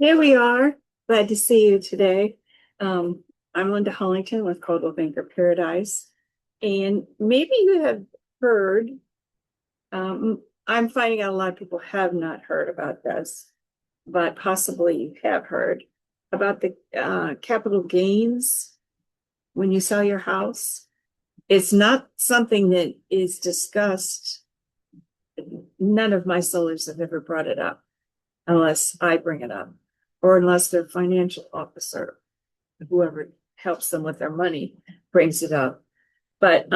Here we are. Glad to see you today. I'm Linda Hollington with Coldwell Banker Paradise. And maybe you have heard, I'm finding out a lot of people have not heard about this, but possibly you have heard about the capital gains when you sell your house. It's not something that is discussed. None of my sellers have ever brought it up unless I bring it up or unless their financial officer, whoever helps them with their money, brings it up. But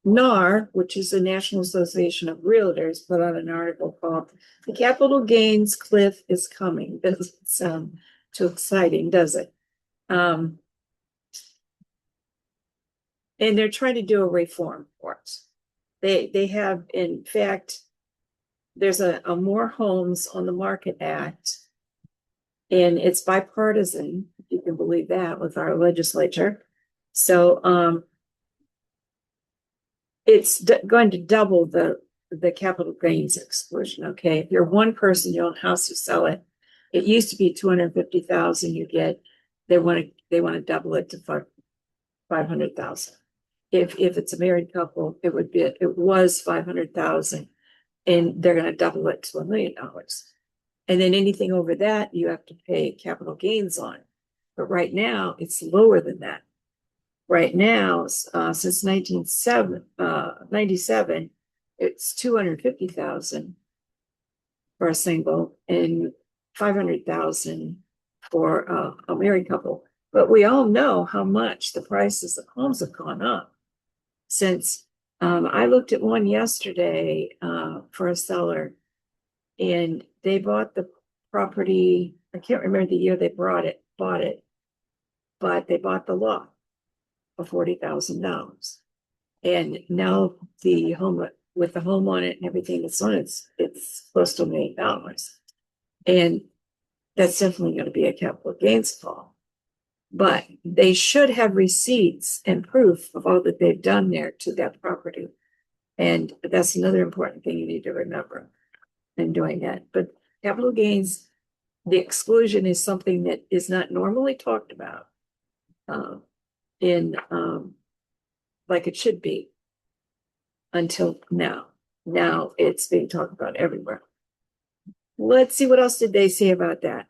NAR, which is the National Association of Realtors, put out an article called "The Capital Gains Cliff is Coming." Doesn't sound too exciting, does it? And they're trying to do a reform for us. They have, in fact, there's a More Homes on the Market Act, and it's bipartisan, if you can believe that, with our legislature. So it's going to double the capital gains exclusion. Okay, if you're one person, you own a house, you sell it. It used to be 250,000. You get they want to double it to 500,000. If it's a married couple, it was 500,000, and they're going to double it to $1 million. And then anything over that, you have to pay capital gains on. But right now, it's lower than that. Right now, since 1997, it's 250,000 for a single and 500,000 for a married couple. But we all know how much the prices of homes have gone up since. I looked at one yesterday for a seller, and they bought the property. I can't remember the year they bought it, but they bought the lot for $40,000. And now the home, with the home on it and everything that's on it, it's close to $1 million. And that's definitely going to be a capital gains fall. But they should have receipts and proof of all that they've done there to that property. And that's another important thing you need to remember in doing that. But capital gains, the exclusion is something that is not normally talked about in like it should be until now. Now it's being talked about everywhere. Let's see, what else did they say about that?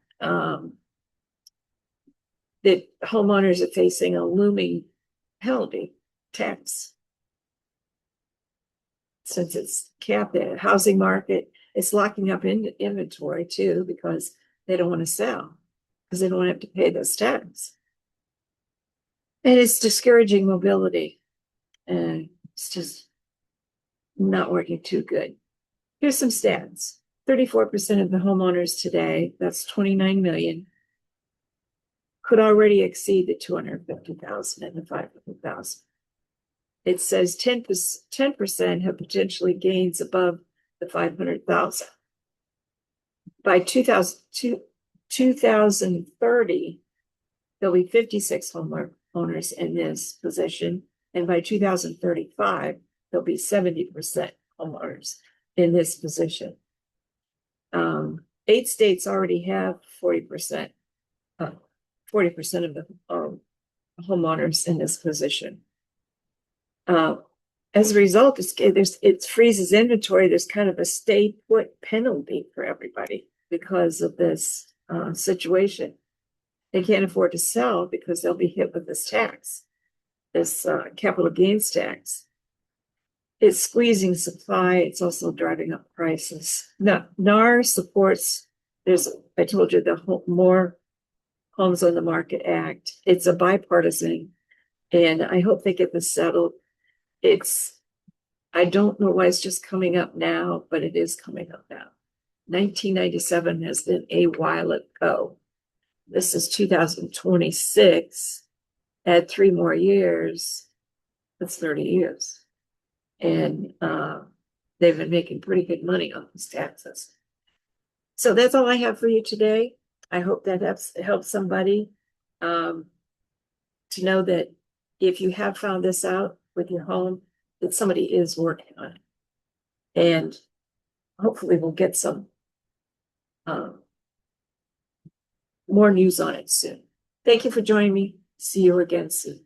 That homeowners are facing a looming penalty tax since it's capped. The housing market is locking up in inventory too, because they don't want to sell because they don't have to pay those tax. And it's discouraging mobility, and it's just not working too good. Here's some stats. 34% of the homeowners today, that's 29 million, could already exceed the 250,000 and the 500,000. It says 10% have potentially gains above the 500,000. By 2030, there'll be 56 homeowners in this position, and by 2035, there'll be 70% homeowners in this position. 8 states already have 40% of the homeowners in this position. As a result, it freezes inventory. There's kind of a stay put penalty for everybody because of this situation. They can't afford to sell because they'll be hit with this tax, this capital gains tax. It's squeezing supply. It's also driving up prices. Now, NAR supports, I told you, the More Homes on the Market Act. It's a bipartisan, and I hope they get this settled. I don't know why it's just coming up now, but it is coming up now. 1997 has been a while ago. This is 2026. Add 3 more years, that's 30 years. And they've been making pretty good money on these taxes. So that's all I have for you today. I hope that helps somebody to know that if you have found this out with your home, that somebody is working on it. And hopefully we'll get some more news on it soon. Thank you for joining me. See you again soon.